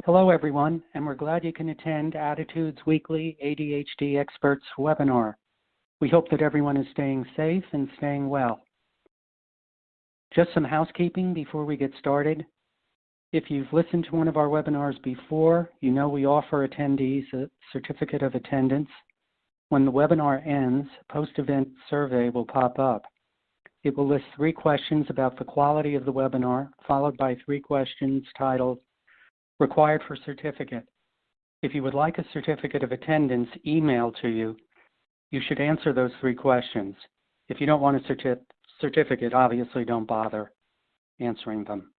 Hello, everyone, and we're glad you can attend Attitude's weekly ADHD Experts webinar. We hope that everyone is staying safe and staying well. Just some housekeeping before we get started. If you've listened to one of our webinars before, you know we offer attendees a certificate of attendance. When the webinar ends, a post-event survey will pop up. It will list 3 questions about the quality of the webinar, followed by 3 questions titled Required for Certificate. If you would like a certificate of attendance emailed to you, you should answer those 3 questions. If you don't want a certificate, obviously don't bother answering them.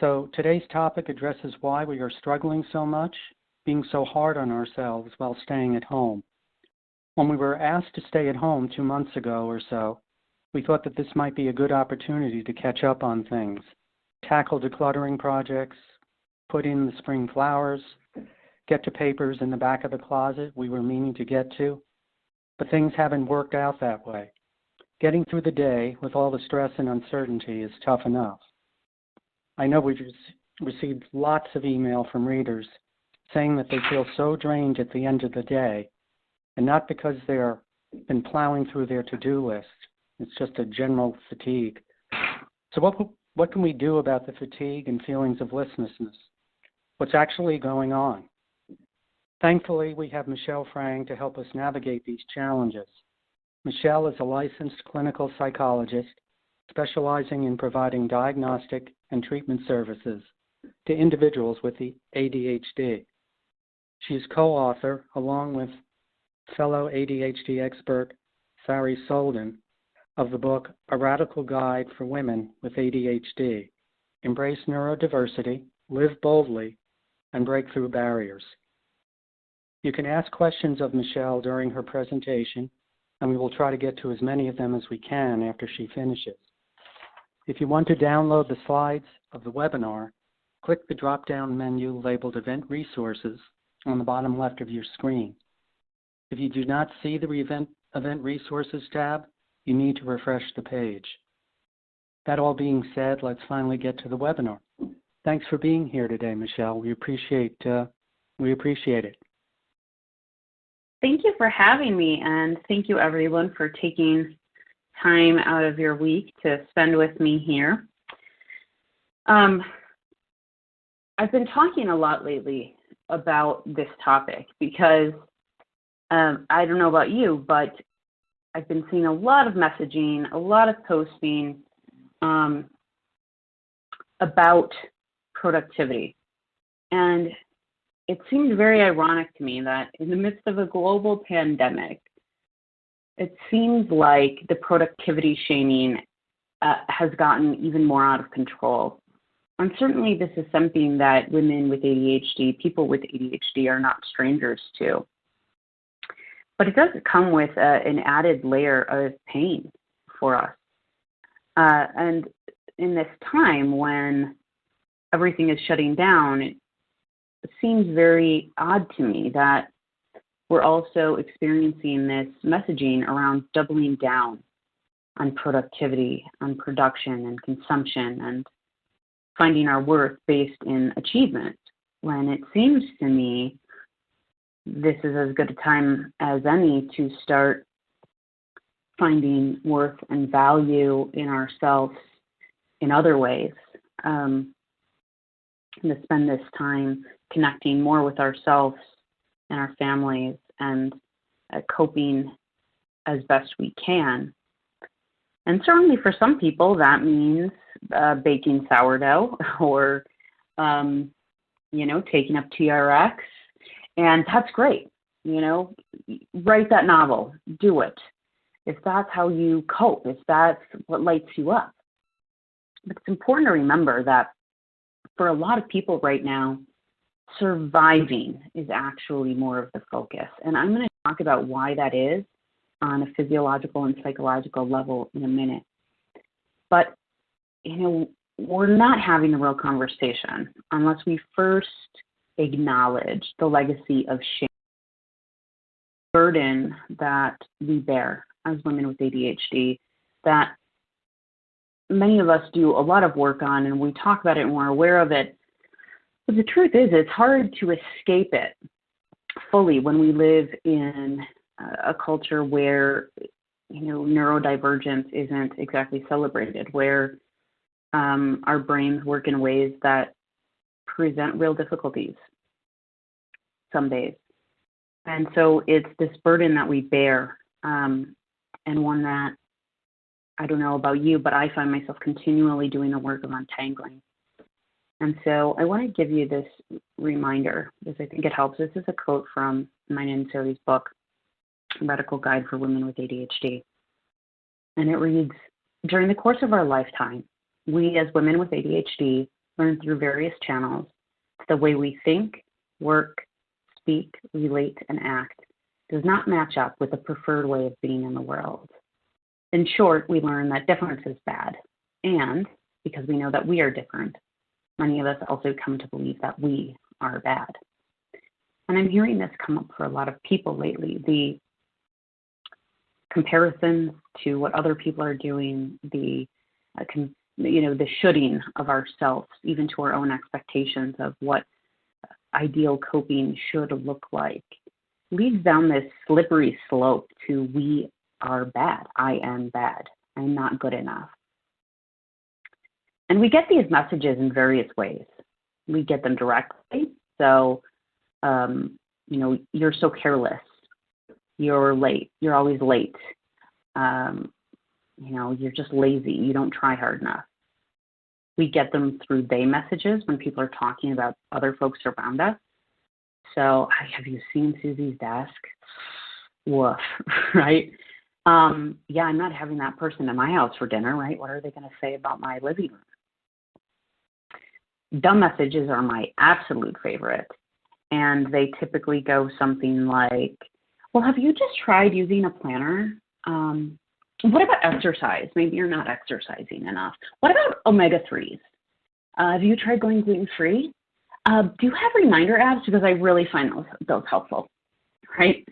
So today's topic addresses why we are struggling so much, being so hard on ourselves while staying at home. When we were asked to stay at home 2 months ago or so, we thought that this might be a good opportunity to catch up on things, tackle decluttering projects, put in the spring flowers, get to papers in the back of the closet we were meaning to get to, but things haven't worked out that way. Getting through the day with all the stress and uncertainty is tough enough. I know we've received lots of email from readers saying that they feel so drained at the end of the day, and not because they've been plowing through their to-do list. It's just a general fatigue. So what can we do about the fatigue and feelings of listlessness? What's actually going on? Thankfully, we have Michelle Frang to help us navigate these challenges. Michelle is a licensed clinical psychologist specializing in providing diagnostic and treatment services to individuals with ADHD. She is co-author, along with fellow ADHD expert Psy.D, of the book A Radical Guide for Women with ADHD, Embrace Neurodiversity, Live Boldly, and Break Through Barriers. You can ask questions of Michelle during her presentation, and we will try to get to as many of them as we can after she finishes. If you want to download the slides of the webinar, click the drop-down menu labeled Event Resources on the bottom left of your screen. If you do not see the Event Resources tab, you need to refresh the page. That all being said, let's finally get to the webinar. Thanks for being here today, Michelle. We appreciate it. Thank you for having me, and thank you everyone for taking time out of your week to spend with me here. I've been talking a lot lately about this topic because I don't know about you, but I've been seeing a lot of messaging, a lot of posting about productivity. And it seemed very ironic to me that in the midst of a global pandemic, it seems like the productivity shaming has gotten even more out of control. And certainly this is something that women with ADHD, people with ADHD are not strangers to. But it does come with an added layer of pain for us. And in this time when everything is shutting down, it seems very odd to me that we're also experiencing this messaging around doubling down on productivity, on production and consumption, and finding our worth based in achievement, when it seems to me this is as good a time as any to start finding worth and value in ourselves in other ways, and to spend this time connecting more with ourselves and our families and coping as best we can. And certainly for some people that means baking sourdough or, taking up TRX. And that's great, write that novel, do it. If that's how you cope, if that's what lights you up. But it's important to remember that for a lot of people right now, surviving is actually more of the focus. And I'm going to talk about why that is on a physiological and psychological level in a minute. But, we're not having a real conversation unless we first acknowledge the legacy of shame, burden that we bear as women with ADHD, that many of us do a lot of work on, and we talk about it and we're aware of it, But the truth is, it's hard to escape it fully when we live in a culture where, neurodivergence isn't exactly celebrated, where our brains work in ways that present real difficulties some days. And so it's this burden that we bear, and one that, I don't know about you, but I find myself continually doing the work of untangling. And so I want to give you this reminder because I think it helps. This is a quote from mine and Sarah's book, Radical Guide for Women with ADHD. And it reads, during the course of our lifetime, we as women with ADHD learn through various channels the way we think, work, speak, relate, and act does not match up with the preferred way of being in the world. In short, we learn that difference is bad. And because we know that we are different, many of us also come to believe that we are bad. And I'm hearing this come up for a lot of people lately. The comparisons to what other people are doing, the shoulding of ourselves, even to our own expectations of what ideal coping should look like, leads down this slippery slope to we are bad. I am bad. I'm not good enough. And we get these messages in various ways. We get them directly. So, you're so careless. You're late. You're always late. You're just lazy. You don't try hard enough. We get them through they messages when people are talking about other folks around us. So, have you seen Susie's desk? Woof, right? I'm not having that person in my house for dinner, right? What are they going to say about my living room? Dumb messages are my absolute favorite. And they typically go something like, well, have you just tried using a planner? What about exercise? Maybe you're not exercising enough. What about omega-3s? Have you tried going gluten-free? Do you have reminder apps? Because I really find those helpful, right?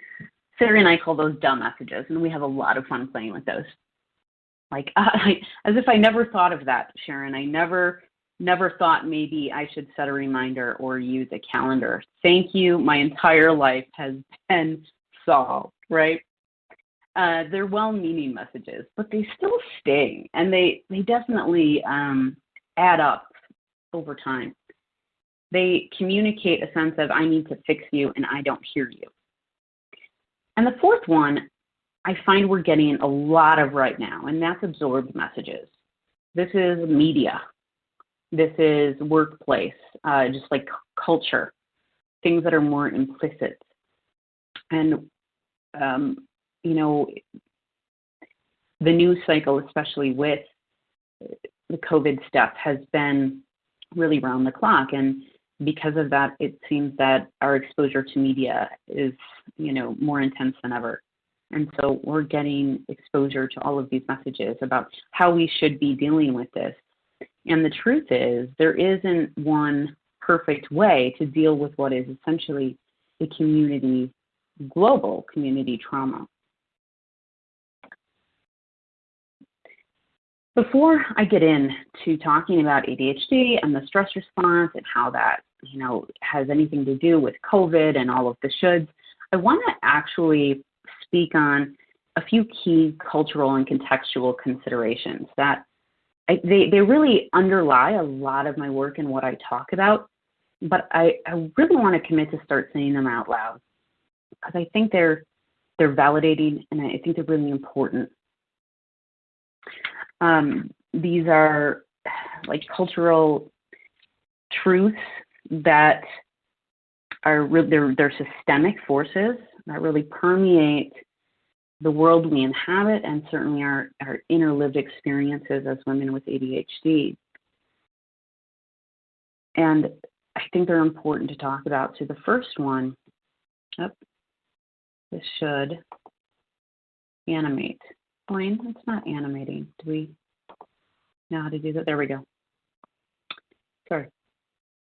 Sarah and I call those dumb messages, and we have a lot of fun playing with those. As if I never thought of that, Sharon. I never thought maybe I should set a reminder or use a calendar. Thank you. My entire life has been solved, right? They're well-meaning messages, but they still sting, and they definitely add up over time. They communicate a sense of I need to fix you and I don't hear you. And the fourth one, I find we're getting a lot of right now, and that's absorbed messages. This is media. This is workplace, just like culture, things that are more implicit. And, the news cycle, especially with the COVID stuff, has been really round the clock. And because of that, it seems that our exposure to media is, more intense than ever. And so we're getting exposure to all of these messages about how we should be dealing with this. And the truth is, there isn't one perfect way to deal with what is essentially the global community trauma. Before I get into talking about ADHD and the stress response and how that, has anything to do with COVID and all of the shoulds, I want to actually speak on a few key cultural and contextual considerations that they really underlie a lot of my work and what I talk about, but I really want to commit to start saying them out loud because I think they're validating and I think they're really important. These are like cultural truths that are they're systemic forces that really permeate the world we inhabit and certainly our inner lived experiences as women with ADHD. And I think they're important to talk about. So the first one, this should animate. Blaine, it's not animating. Do we know how to do that? There we go. Sorry.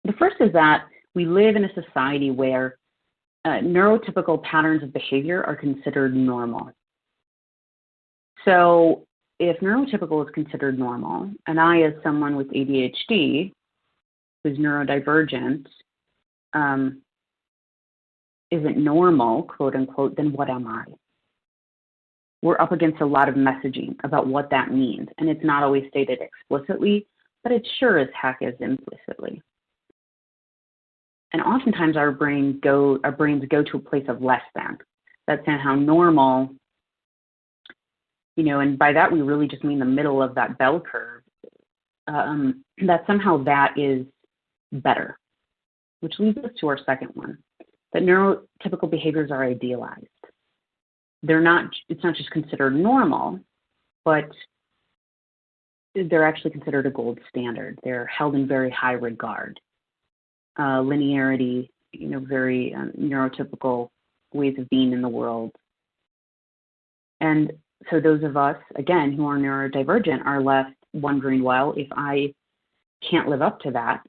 The first is that we live in a society where neurotypical patterns of behavior are considered normal. So if neurotypical is considered normal, and I, as someone with ADHD, who's neurodivergent isn't normal, quote unquote, then what am I? We're up against a lot of messaging about what that means, and it's not always stated explicitly, but it sure as heck is implicitly. And oftentimes our brains go to a place of less than. That's somehow normal, and by that we really just mean the middle of that bell curve, that somehow that is better, which leads us to our second one, that neurotypical behaviors are idealized. It's not just considered normal, but they're actually considered a gold standard. They're held in very high regard. Linearity, very neurotypical ways of being in the world. And so those of us, again, who are neurodivergent are left wondering, well, if I can't live up to that,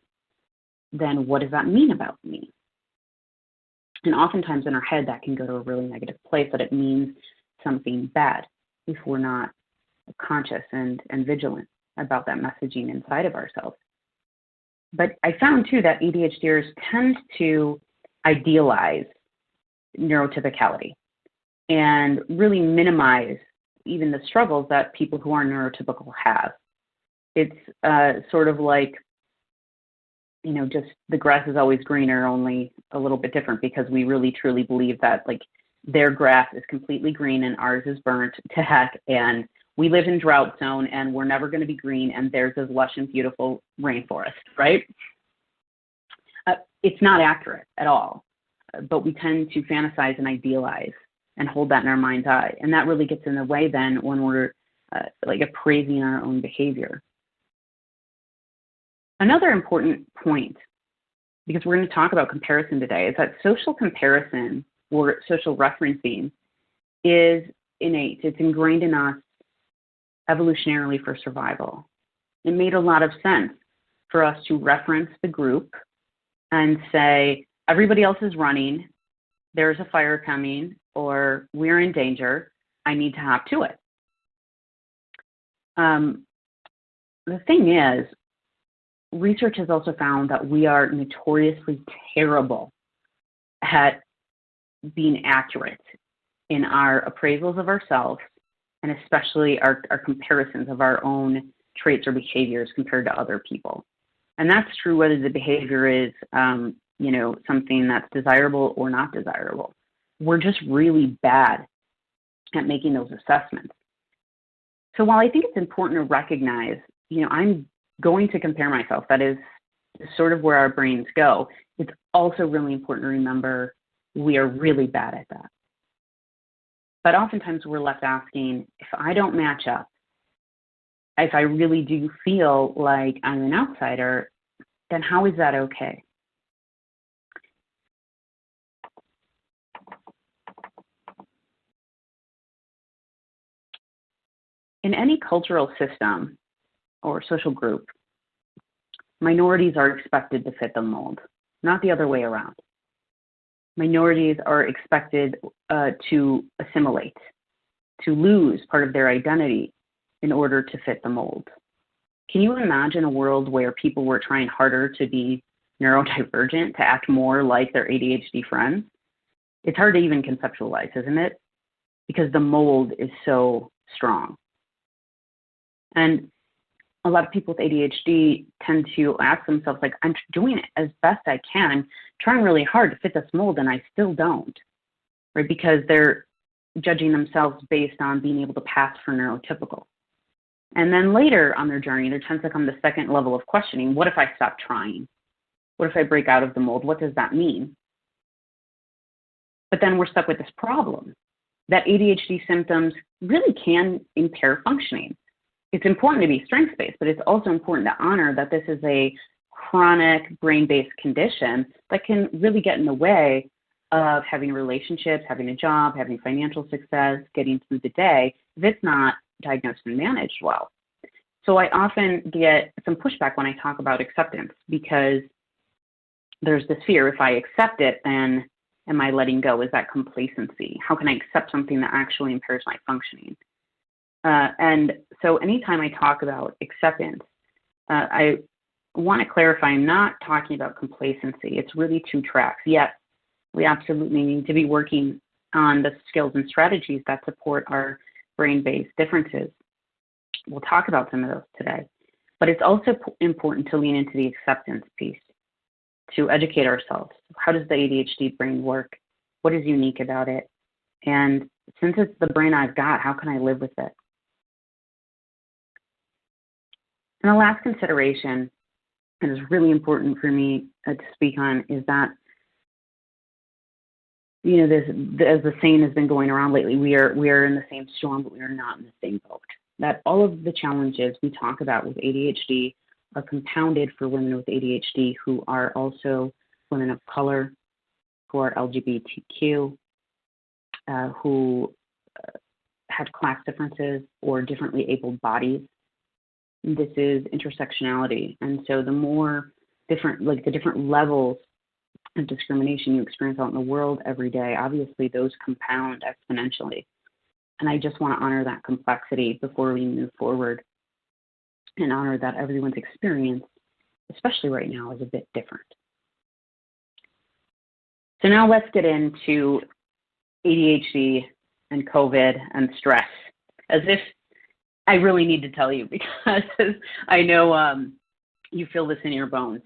then what does that mean about me? And oftentimes in our head, that can go to a really negative place, that it means something bad if we're not conscious and vigilant about that messaging inside of ourselves. But I found, too, that ADHDers tend to idealize neurotypicality and really minimize even the struggles that people who are neurotypical have. It's sort of like, just the grass is always greener, only a little bit different, because we really truly believe that their grass is completely green and ours is burnt to heck, and we live in drought zone and we're never going to be green, and theirs is lush and beautiful rainforest, right? It's not accurate at all, but we tend to fantasize and idealize and hold that in our mind's eye, and that really gets in the way then when we're appraising our own behavior. Another important point, because we're going to talk about comparison today, is that social comparison or social referencing is innate. It's ingrained in us evolutionarily for survival. It made a lot of sense for us to reference the group and say, everybody else is running, there's a fire coming, or we're in danger, I need to hop to it. The thing is, research has also found that we are notoriously terrible at being accurate in our appraisals of ourselves, and especially our comparisons of our own traits or behaviors compared to other people. And that's true whether the behavior is, something that's desirable or not desirable. We're just really bad at making those assessments. So while I think it's important to recognize, I'm going to compare myself, that is sort of where our brains go, it's also really important to remember we are really bad at that. But oftentimes we're left asking, if I don't match up, if I really do feel like I'm an outsider, then how is that okay? In any cultural system or social group, minorities are expected to fit the mold, not the other way around. Minorities are expected to assimilate, to lose part of their identity in order to fit the mold. Can you imagine a world where people were trying harder to be neurodivergent, to act more like their ADHD friends? It's hard to even conceptualize, isn't it? Because the mold is so strong. And a lot of people with ADHD tend to ask themselves, I'm doing it as best I can. I'm trying really hard to fit this mold, and I still don't, right? Because they're judging themselves based on being able to pass for neurotypical. And then later on their journey, there tends to come the second level of questioning. What if I stop trying? What if I break out of the mold? What does that mean? But then we're stuck with this problem that ADHD symptoms really can impair functioning. It's important to be strengths-based, but it's also important to honor that this is a chronic brain-based condition that can really get in the way of having relationships, having a job, having financial success, getting through the day, if it's not diagnosed and managed well. So I often get some pushback when I talk about acceptance, because there's this fear, if I accept it, then am I letting go? Is that complacency? How can I accept something that actually impairs my functioning? And so anytime I talk about acceptance, I want to clarify, I'm not talking about complacency. It's really two tracks. Yes, we absolutely need to be working on the skills and strategies that support our brain-based differences. We'll talk about some of those today. But it's also important to lean into the acceptance piece, to educate ourselves. How does the ADHD brain work? What is unique about it? And since it's the brain I've got, how can I live with it? And the last consideration that is really important for me to speak on is that, you know, as the saying has been going around lately, we are in the same storm, but we are not in the same boat. That all of the challenges we talk about with ADHD are compounded for women with ADHD who are also women of color, who are LGBTQ, who have class differences or differently abled bodies. This is intersectionality. And so the more different, like the different levels of discrimination you experience out in the world every day, obviously those compound exponentially. And I just want to honor that complexity before we move forward and honor that everyone's experience, especially right now, is a bit different. So now let's get into ADHD and COVID and stress, as if I really need to tell you, because I know you feel this in your bones.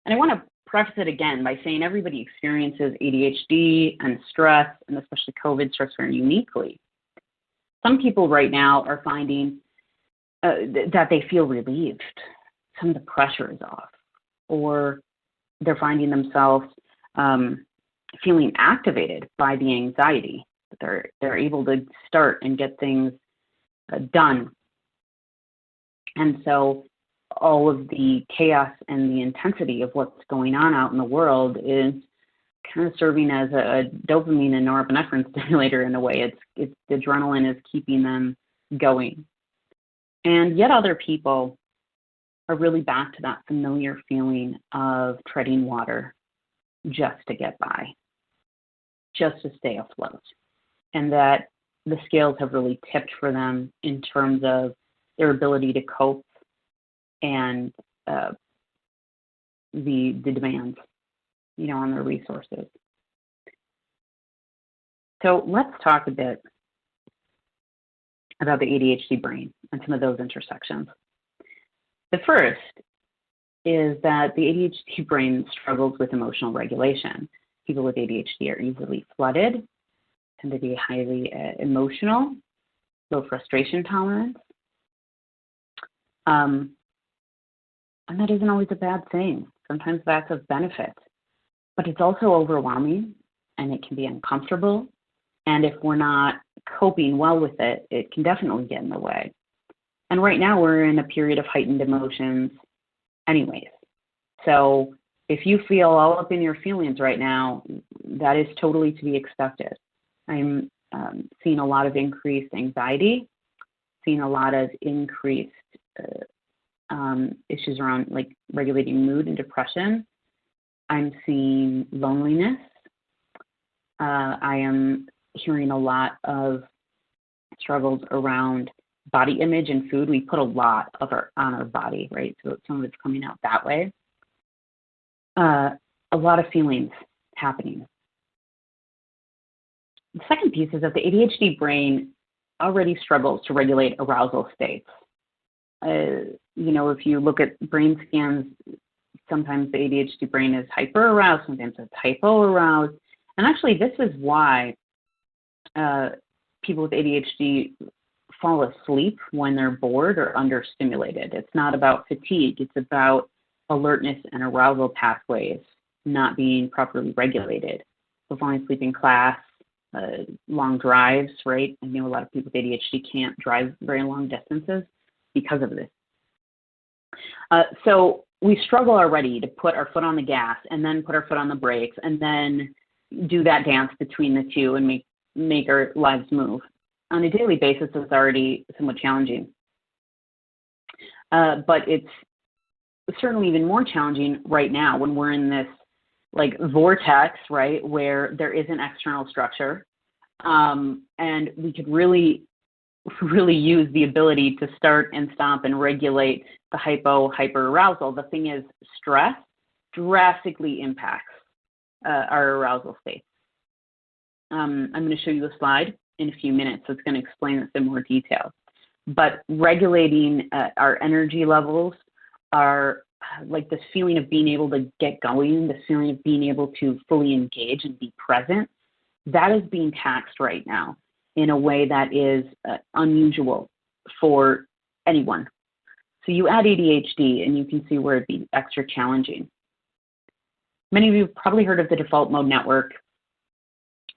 And I want to preface it again by saying everybody experiences ADHD and stress, and especially COVID stress, very uniquely. Some people right now are finding that they feel relieved. Some of the pressure is off, or they're finding themselves feeling activated by the anxiety. They're able to start and get things done. And so all of the chaos and the intensity of what's going on out in the world is kind of serving as a dopamine and norepinephrine stimulator in a way. It's the adrenaline is keeping them going. And yet other people are really back to that familiar feeling of treading water just to get by, just to stay afloat. And that the scales have really tipped for them in terms of their ability to cope and the demands, you know, on their resources. So let's talk a bit about the ADHD brain and some of those intersections. The first is that the ADHD brain struggles with emotional regulation. People with ADHD are easily flooded, tend to be highly emotional, low frustration tolerance. And that isn't always a bad thing. Sometimes that's of benefit. But it's also overwhelming, and it can be uncomfortable. And if we're not coping well with it, it can definitely get in the way. And right now we're in a period of heightened emotions anyways. So if you feel all up in your feelings right now, that is totally to be expected. I'm seeing a lot of increased anxiety, seeing a lot of increased issues around like regulating mood and depression. I'm seeing loneliness. I am hearing a lot of struggles around body image and food. We put a lot of on our body, right? So some of it's coming out that way. A lot of feelings happening. The second piece is that the ADHD brain already struggles to regulate arousal states. You know, if you look at brain scans, sometimes the ADHD brain is hyper-aroused, sometimes it's hypo-aroused. And actually, this is why people with ADHD fall asleep when they're bored or understimulated. It's not about fatigue. It's about alertness and arousal pathways not being properly regulated. So falling asleep in class, long drives, right? I know a lot of people with ADHD can't drive very long distances because of this. So we struggle already to put our foot on the gas and then put our foot on the brakes and then do that dance between the two and make our lives move. On a daily basis, it's already somewhat challenging. But it's certainly even more challenging right now when we're in this like vortex, right, where there is an external structure. And we could really use the ability to start and stop and regulate the hyperarousal. The thing is, stress drastically impacts our arousal state. I'm going to show you a slide in a few minutes that's going to explain this in more detail. But regulating our energy levels, our like this feeling of being able to get going, this feeling of being able to fully engage and be present, that is being taxed right now in a way that is unusual for anyone. So you add ADHD and you can see where it'd be extra challenging. Many of you have probably heard of the default mode network.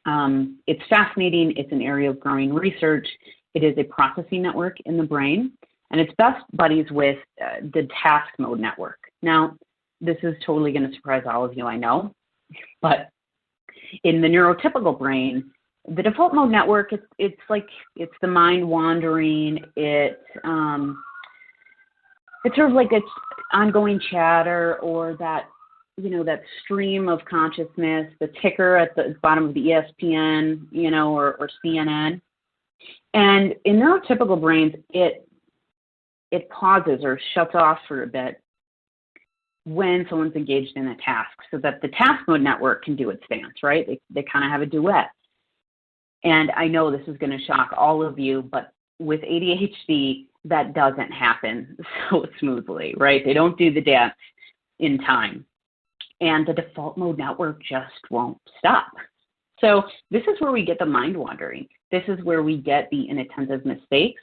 It's fascinating. It's an area of growing research. It is a processing network in the brain, and it's best buddies with the task mode network. Now, this is totally going to surprise all of you, I know, but in the neurotypical brain, the default mode network, it's the mind wandering. It's sort of like it's ongoing chatter, or that, you know, that stream of consciousness, the ticker at the bottom of the ESPN, you know, or CNN. And in neurotypical brains, it pauses or shuts off for a bit when someone's engaged in a task, so that the task mode network can do its dance, right? They kind of have a duet. And I know this is going to shock all of you, but with ADHD, that doesn't happen so smoothly, right? They don't do the dance in time. And the default mode network just won't stop. So this is where we get the mind wandering. This is where we get the inattentive mistakes.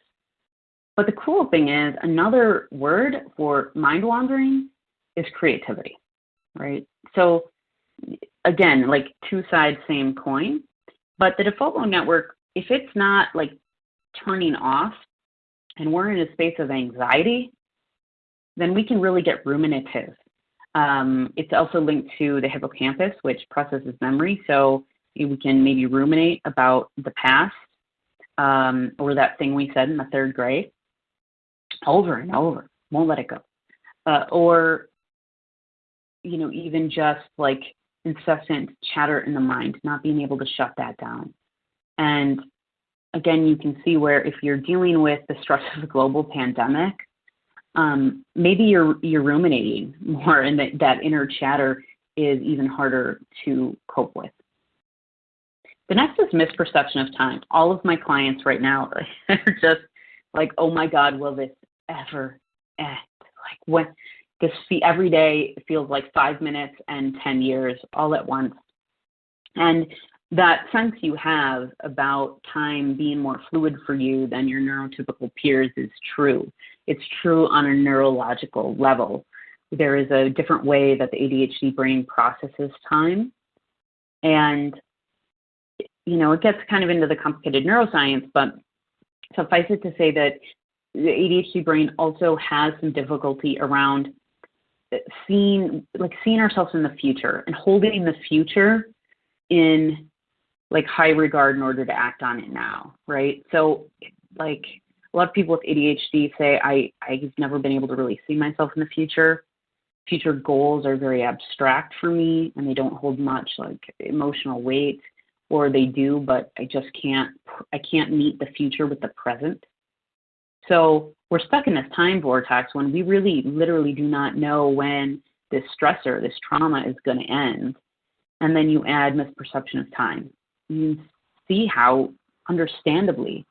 But the cool thing is, another word for mind wandering is creativity, right? So again, like two sides, same coin. But the default mode network, if it's not like turning off and we're in a space of anxiety, then we can really get ruminative. It's also linked to the hippocampus, which processes memory. So we can maybe ruminate about the past, or that thing we said in the third grade over and over, won't let it go. Or, you know, even just like incessant chatter in the mind, not being able to shut that down. And again, you can see where if you're dealing with the stress of the global pandemic, maybe you're ruminating more, and that inner chatter is even harder to cope with. The next is misperception of time. All of my clients right now are just like, oh my God, will this ever end? Like, when this every day feels like 5 minutes and 10 years all at once. And that sense you have about time being more fluid for you than your neurotypical peers is true. It's true on a neurological level. There is a different way that the ADHD brain processes time. And, you know, it gets kind of into the complicated neuroscience, but suffice it to say that the ADHD brain also has some difficulty around seeing ourselves in the future and holding the future in like high regard in order to act on it now, right? So like a lot of people with ADHD say, I've never been able to really see myself in the future. Future goals are very abstract for me, and they don't hold much like emotional weight, or they do, but I can't meet the future with the present. So we're stuck in this time vortex when we really literally do not know when this stressor, this trauma is going to end. And then you add misperception of time. You see how, understandably,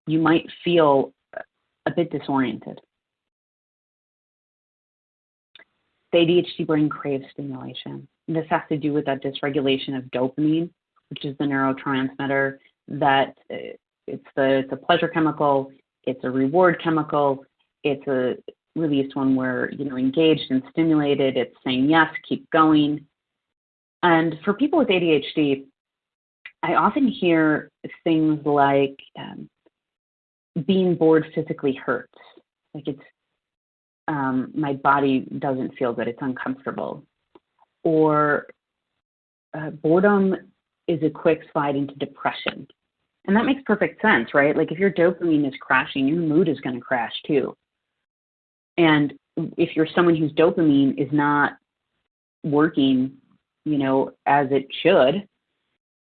you might feel a bit disoriented. The ADHD brain craves stimulation. And this has to do with that dysregulation of dopamine, which is the neurotransmitter that it's a pleasure chemical, it's a reward chemical, it's a released when we're, you know, engaged and stimulated, it's saying yes, keep going. And for people with ADHD, I often hear things like being bored physically hurts. Like it's, my body doesn't feel good, it's uncomfortable. Or boredom is a quick slide into depression. And that makes perfect sense, right? Like if your dopamine is crashing, your mood is going to crash too. And if you're someone whose dopamine is not working, you know, as it should,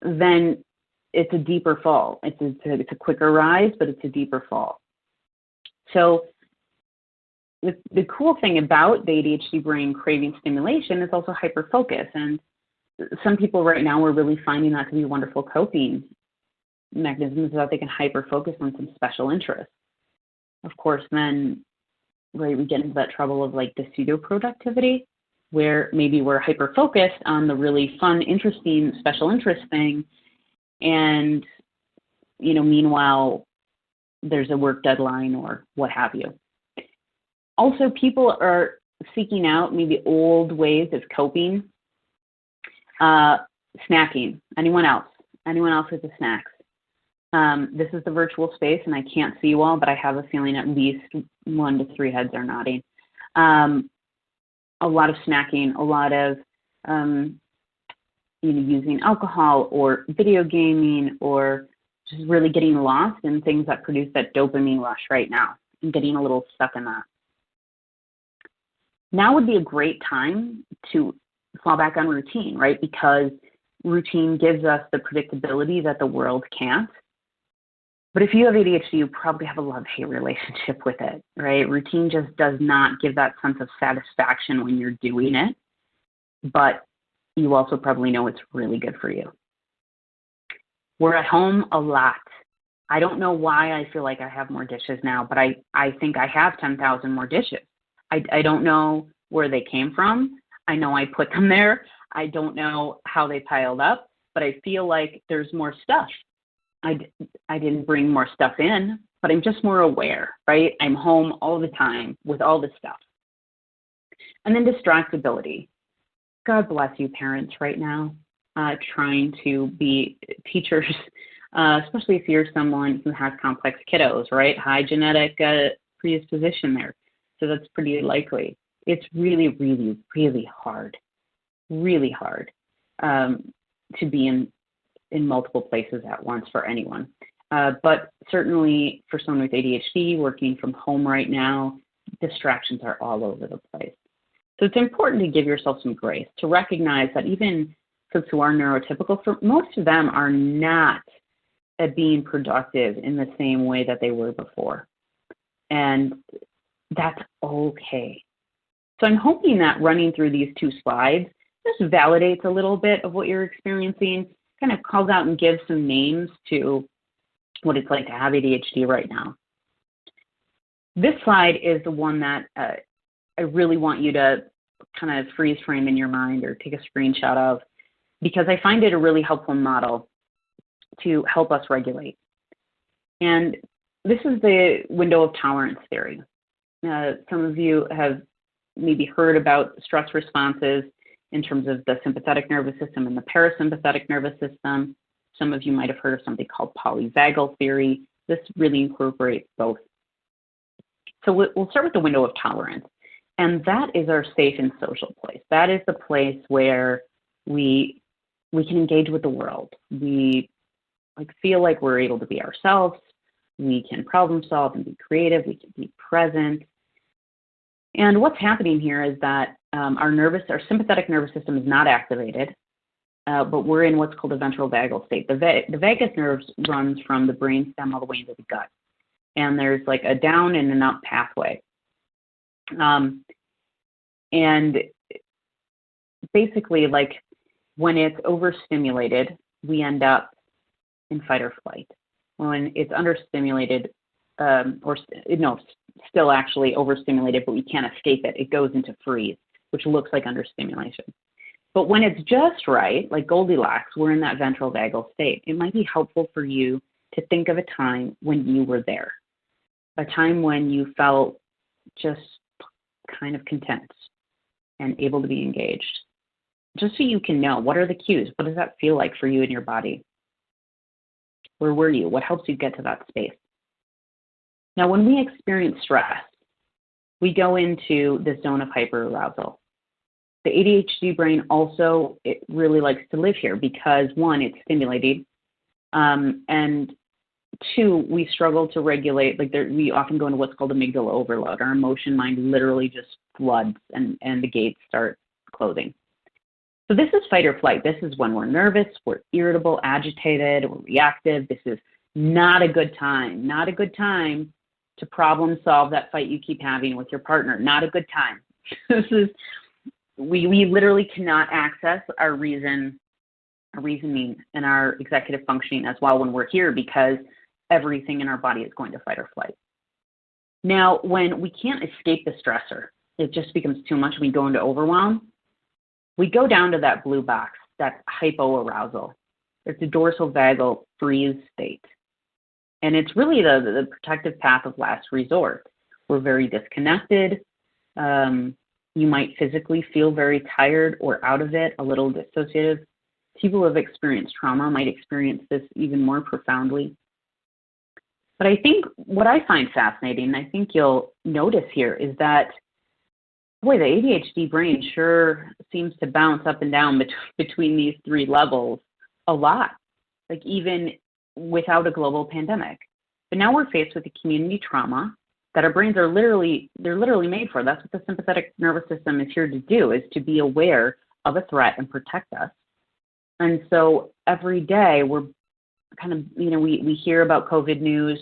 then it's a deeper fall. It's a quicker rise, but it's a deeper fall. So the cool thing about the ADHD brain craving stimulation is also hyperfocus. And some people right now are really finding that to be wonderful coping mechanisms, that they can hyperfocus on some special interests. Of course, then, right, we get into that trouble of like the pseudo-productivity, where maybe we're hyper-focused on the really fun, interesting, special interest thing. And, you know, meanwhile, there's a work deadline or what have you. Also, people are seeking out maybe old ways of coping. Snacking. Anyone else? Anyone else with the snacks? This is the virtual space, and I can't see you all, but I have a feeling at least 1 to 3 heads are nodding. A lot of snacking, a lot of using alcohol or video gaming, or just really getting lost in things that produce that dopamine rush right now and getting a little stuck in that. Now would be a great time to fall back on routine, right? Because routine gives us the predictability that the world can't. But if you have ADHD, you probably have a love-hate relationship with it, right? Routine just does not give that sense of satisfaction when you're doing it, but you also probably know it's really good for you. We're at home a lot. I don't know why I feel like I have more dishes now, but I think I have 10,000 more dishes. I don't know where they came from. I know I put them there. I don't know how they piled up, but I feel like there's more stuff. I didn't bring more stuff in, but I'm just more aware, right? I'm home all the time with all this stuff. And then distractibility. God bless you, parents, right now, trying to be teachers, especially if you're someone who has complex kiddos, right? High genetic predisposition there. So that's pretty likely. It's really, really, really hard to be in multiple places at once for anyone. But certainly for someone with ADHD working from home right now, distractions are all over the place. So it's important to give yourself some grace, to recognize that even folks who are neurotypical, for most of them are not at being productive in the same way that they were before. And that's okay. So I'm hoping that running through these 2 slides just validates a little bit of what you're experiencing, kind of calls out and gives some names to what it's like to have ADHD right now. This slide is the one that I really want you to kind of freeze frame in your mind or take a screenshot of, because I find it a really helpful model to help us regulate. And this is the window of tolerance theory. Some of you have maybe heard about stress responses in terms of the sympathetic nervous system and the parasympathetic nervous system. Some of you might have heard of something called polyvagal theory. This really incorporates both. So we'll start with the window of tolerance. And that is our safe and social place. That is the place where we can engage with the world. We feel like we're able to be ourselves. We can problem solve and be creative. We can be present. And what's happening here is that our sympathetic nervous system is not activated, but we're in what's called a ventral vagal state. The vagus nerve runs from the brainstem all the way into the gut. And there's like a down and an up pathway. And basically, like when it's overstimulated, we end up in fight or flight. When it's understimulated, still actually overstimulated, but we can't escape it, it goes into freeze, which looks like understimulation. But when it's just right, like Goldilocks, we're in that ventral vagal state. It might be helpful for you to think of a time when you were there, a time when you felt just kind of content and able to be engaged, just so you can know, what are the cues? What does that feel like for you in your body? Where were you? What helps you get to that space? Now, when we experience stress, we go into the zone of hyperarousal. The ADHD brain also, it really likes to live here because, 1, it's stimulated, and 2, we struggle to regulate, we often go into what's called amygdala overload. Our emotion mind literally just floods and the gates start closing. So this is fight or flight. This is when we're nervous, we're irritable, agitated, we're reactive. This is not a good time to problem solve that fight you keep having with your partner. Not a good time. We literally cannot access our reasoning and our executive functioning as well when we're here, because everything in our body is going to fight or flight. Now, when we can't escape the stressor, it just becomes too much, we go into overwhelm, we go down to that blue box, that hypoarousal. It's a dorsal vagal freeze state. And it's really the protective path of last resort. We're very disconnected. You might physically feel very tired or out of it, a little dissociative. People who have experienced trauma might experience this even more profoundly. But I think what I find fascinating, and I think you'll notice here, is that, boy, the ADHD brain sure seems to bounce up and down between these three levels a lot, like even without a global pandemic. But now we're faced with a community trauma that our brains are literally made for. That's what the sympathetic nervous system is here to do, is to be aware of a threat and protect us. And so every day we're kind of, we hear about COVID news,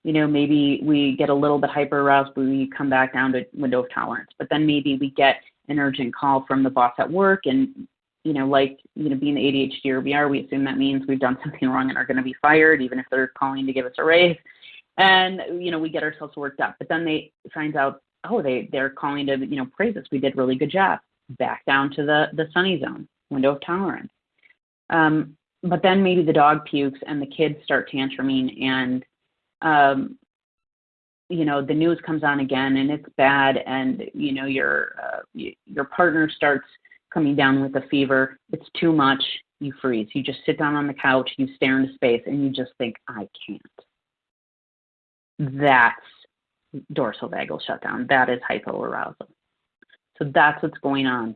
maybe we get a little bit hyper aroused, but we come back down to window of tolerance. But then maybe we get an urgent call from the boss at work, and, being the ADHD we are, we assume that means we've done something wrong and are going to be fired, even if they're calling to give us a raise. And, we get ourselves worked up. But then they find out, they're calling to, praise us. We did a really good job. Back down to the sunny zone, window of tolerance. But then maybe the dog pukes and the kids start tantruming, and, the news comes on again and it's bad, and, your partner starts coming down with a fever. It's too much. You freeze. You just sit down on the couch, you stare into space, and you just think, I can't. That's dorsal vagal shutdown. That is hypoarousal. So that's what's going on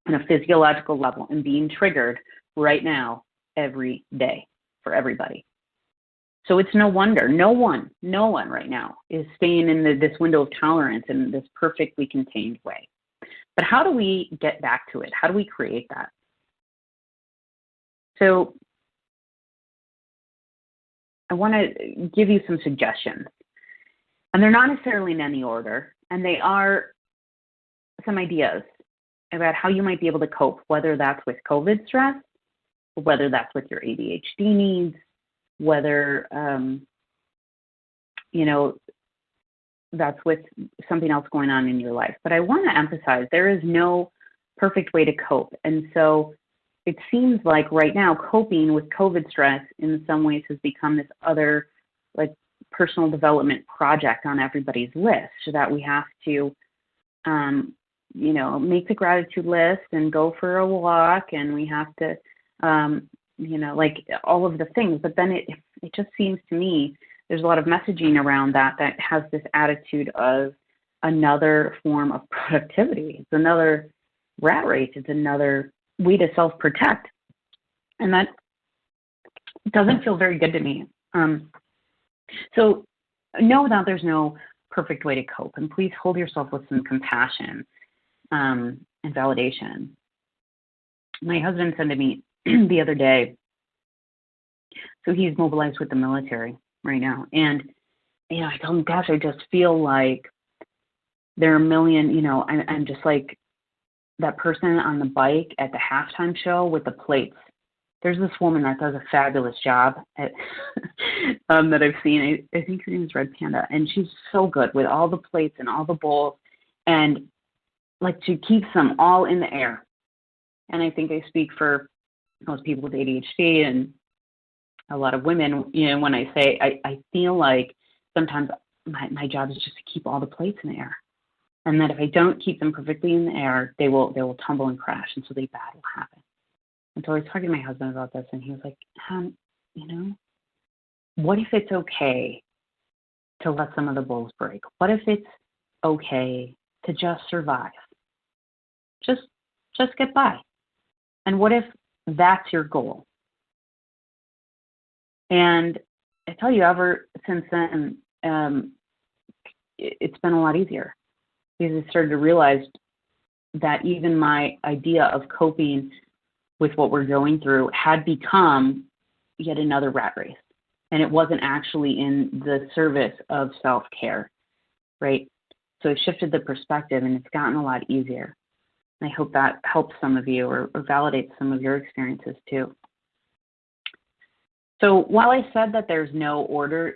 on a physiological level and being triggered right now, every day, for everybody. So it's no wonder no one right now is staying in this window of tolerance in this perfectly contained way. But how do we get back to it? How do we create that? So I want to give you some suggestions. And they're not necessarily in any order, and they are some ideas about how you might be able to cope, whether that's with COVID stress, whether that's with your ADHD needs, whether, that's with something else going on in your life. But I want to emphasize there is no perfect way to cope. And so it seems like right now coping with COVID stress in some ways has become this other, like, personal development project on everybody's list, so that we have to, make the gratitude list and go for a walk, and we have to, like all of the things. But then it just seems to me there's a lot of messaging around that has this attitude of another form of productivity. It's another rat race. It's another way to self-protect. And that doesn't feel very good to me. So know that there's no perfect way to cope, and please hold yourself with some compassion and validation. My husband said to me the other day, so he's mobilized with the military right now, and I told him, gosh, I just feel like there are a million, I'm just like that person on the bike at the halftime show with the plates. There's this woman that does a fabulous job at that I've seen. I think her name is Red Panda, and she's so good with all the plates and all the bowls, and like she keeps them all in the air. And I think I speak for most people with ADHD and a lot of women, when I say I feel like sometimes my job is just to keep all the plates in the air, and that if I don't keep them perfectly in the air, they will tumble and crash, and so bad will happen. And so I was talking to my husband about this, and he was like, what if it's okay to let some of the bowls break? What if it's okay to just survive? Just get by. And what if that's your goal? And I tell you, ever since then, it's been a lot easier, because I started to realize that even my idea of coping with what we're going through had become yet another rat race. And it wasn't actually in the service of self-care. right? So I shifted the perspective, and it's gotten a lot easier. And I hope that helps some of you or validates some of your experiences too. So while I said that there's no order,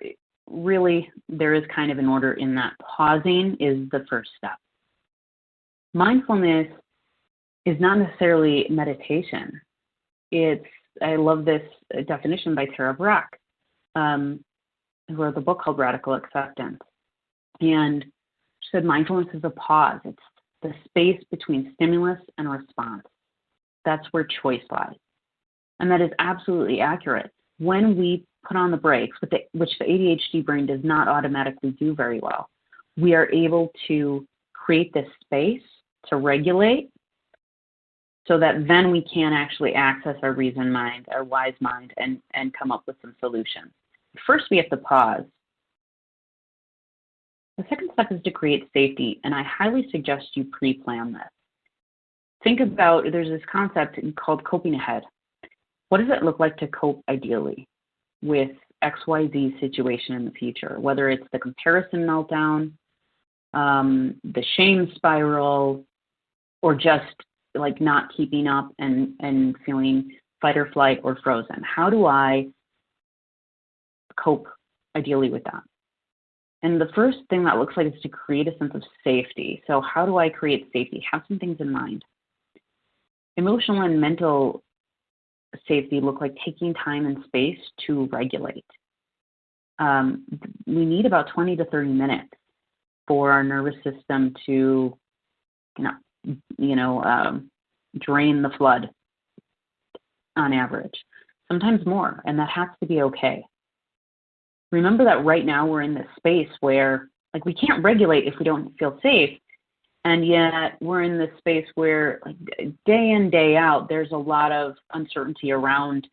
really there is kind of an order in that. Pausing is the first step. Mindfulness is not necessarily meditation. I love this definition by Tara Brach, who wrote the book called Radical Acceptance. And she said mindfulness is a pause. It's the space between stimulus and response. That's where choice lies. And that is absolutely accurate. When we put on the brakes, which the ADHD brain does not automatically do very well, we are able to create this space to regulate so that then we can actually access our reasoned mind, our wise mind, and come up with some solutions. First, we have to pause. The second step is to create safety, and I highly suggest you pre-plan this. Think about, there's this concept called coping ahead. What does it look like to cope ideally with XYZ situation in the future, whether it's the comparison meltdown, the shame spiral, or just like not keeping up and feeling fight or flight or frozen? How do I cope ideally with that? And the first thing that looks like is to create a sense of safety. So how do I create safety? Have some things in mind. Emotional and mental safety look like taking time and space to regulate. We need about 20 to 30 minutes for our nervous system to, drain the flood on average, sometimes more, and that has to be okay. Remember that right now we're in this space where, like, we can't regulate if we don't feel safe, and yet we're in this space where, like, day in, day out, there's a lot of uncertainty around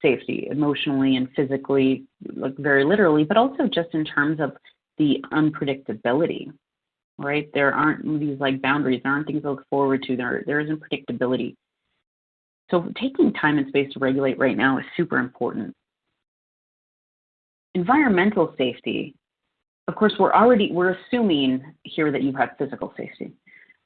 safety, emotionally and physically, like very literally, but also just in terms of the unpredictability, right? There aren't these like boundaries, there aren't things to look forward to, there isn't predictability. So taking time and space to regulate right now is super important. Environmental safety, of course, we're assuming here that you have physical safety.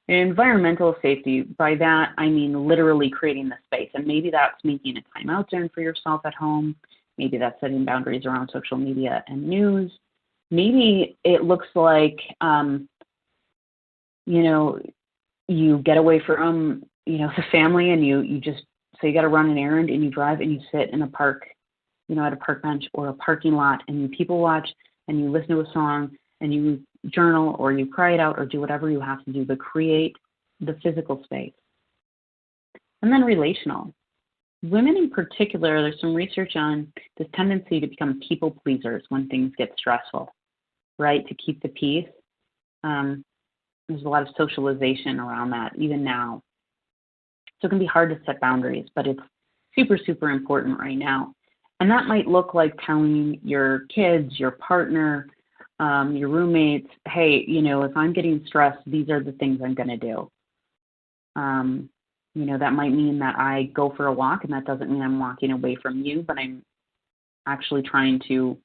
Environmental safety, by that I mean literally creating the space. And maybe that's making a timeout zone for yourself at home. Maybe that's setting boundaries around social media and news. Maybe it looks like, you get away from, the family, and you just, so you got to run an errand, and you drive and you sit in a park, at a park bench or a parking lot, and you people watch and you listen to a song and you journal or you cry it out or do whatever you have to do, but create the physical space. And then relational. Women in particular, there's some research on this tendency to become people pleasers when things get stressful, right? To keep the peace. There's a lot of socialization around that, even now. So it can be hard to set boundaries, but it's super, super important right now. And that might look like telling your kids, your partner, your roommates, hey, if I'm getting stressed, these are the things I'm going to do. That might mean that I go for a walk, and that doesn't mean I'm walking away from you, but I'm actually trying to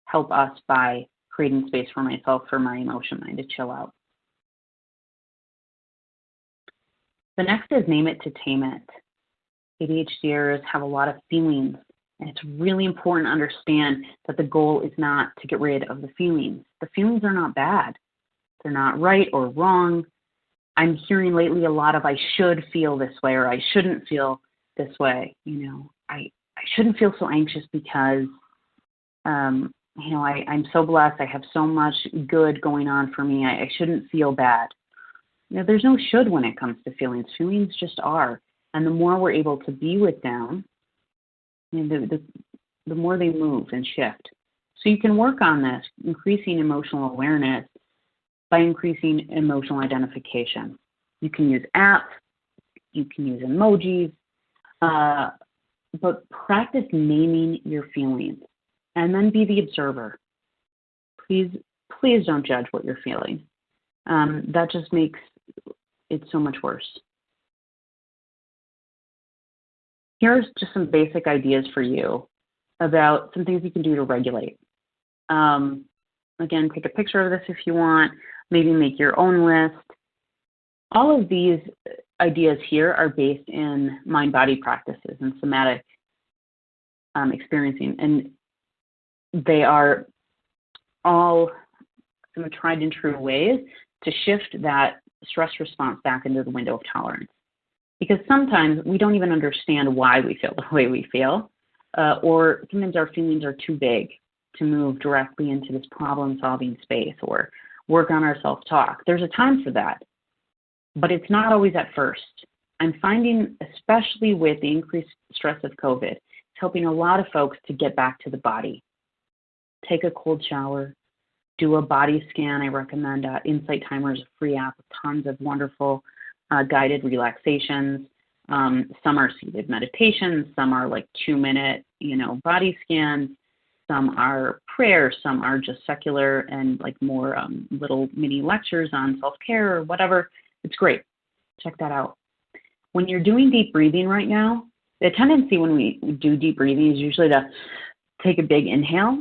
help us by creating space for myself, for my emotion mind to chill out. The next is name it to tame it. ADHDers have a lot of feelings, and it's really important to understand that the goal is not to get rid of the feelings. The feelings are not bad. They're not right or wrong. I'm hearing lately a lot of I should feel this way, or I shouldn't feel this way. I shouldn't feel so anxious because, I'm so blessed. I have so much good going on for me. I shouldn't feel bad. There's no should when it comes to feelings. Feelings just are. And the more we're able to be with them, the more they move and shift. So you can work on this, increasing emotional awareness by increasing emotional identification. You can use apps, you can use emojis, but practice naming your feelings and then be the observer. Please don't judge what you're feeling. That just makes it so much worse. Here's just some basic ideas for you about some things you can do to regulate. Again, take a picture of this if you want. Maybe make your own list. All of these ideas here are based in mind-body practices and somatic experiencing, and they are all some tried and true ways to shift that stress response back into the window of tolerance. Because sometimes we don't even understand why we feel the way we feel, or sometimes our feelings are too big to move directly into this problem-solving space or work on our self-talk. There's a time for that, but it's not always at first. I'm finding, especially with the increased stress of COVID, it's helping a lot of folks to get back to the body. Take a cold shower, do a body scan. I recommend Insight Timer is a free app with tons of wonderful guided relaxations. Some are seated meditations, some are like 2-minute, body scans. Some are prayers, some are just secular and like more little mini lectures on self-care or whatever. It's great. Check that out. When you're doing deep breathing right now, the tendency when we do deep breathing is usually to take a big inhale.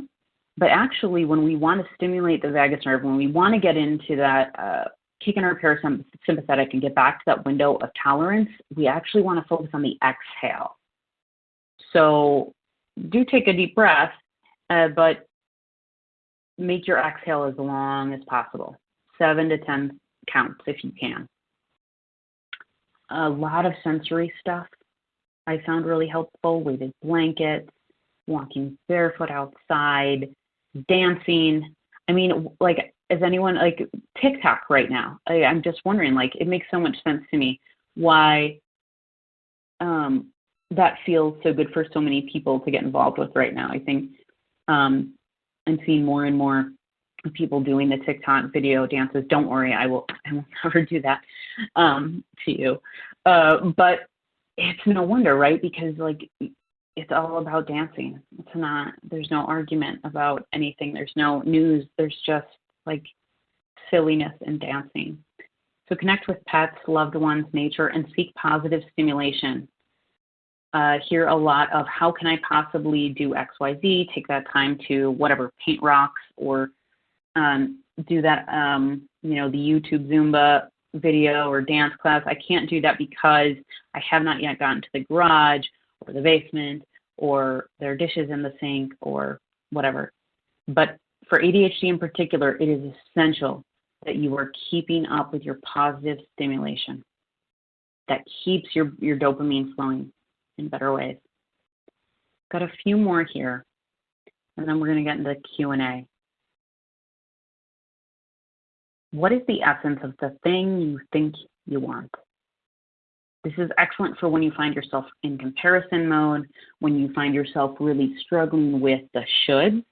But actually, when we want to stimulate the vagus nerve, when we want to get into that kick in our parasympathetic and get back to that window of tolerance, we actually want to focus on the exhale. So do take a deep breath, but make your exhale as long as possible. 7 to 10 counts if you can. A lot of sensory stuff I found really helpful. Weighted blankets, walking barefoot outside, dancing. I mean, like, is anyone, like, TikTok right now? I'm just wondering, like, it makes so much sense to me why that feels so good for so many people to get involved with right now. I think I'm seeing more and more people doing the TikTok video dances. Don't worry, I will never do that to you. But it's no wonder, right? Because, like, it's all about dancing. It's not, there's no argument about anything. There's no news. There's just like silliness and dancing. So connect with pets, loved ones, nature, and seek positive stimulation. Hear a lot of how can I possibly do X, Y, Z, take that time to whatever, paint rocks or do that, the YouTube Zumba video or dance class. I can't do that because I have not yet gotten to the garage or the basement, or there are dishes in the sink, or whatever. But for ADHD in particular, it is essential that you are keeping up with your positive stimulation that keeps your dopamine flowing in better ways. Got a few more here, and then we're going to get into Q&A. What is the essence of the thing you think you want? This is excellent for when you find yourself in comparison mode, when you find yourself really struggling with the shoulds.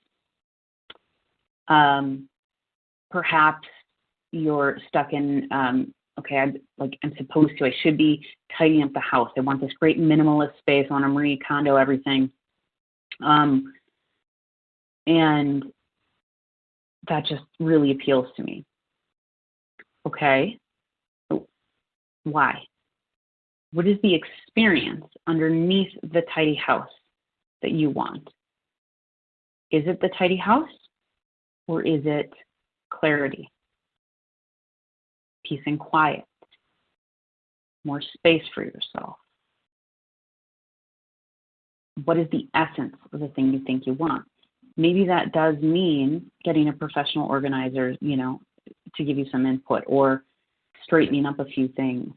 Perhaps you're stuck in, I'm supposed to, I should be tidying up the house. I want this great minimalist space. I want to Marie Kondo everything. And that just really appeals to me. Okay, why? What is the experience underneath the tidy house that you want? Is it the tidy house, or is it clarity, peace and quiet, more space for yourself? What is the essence of the thing you think you want? Maybe that does mean getting a professional organizer, to give you some input, or straightening up a few things.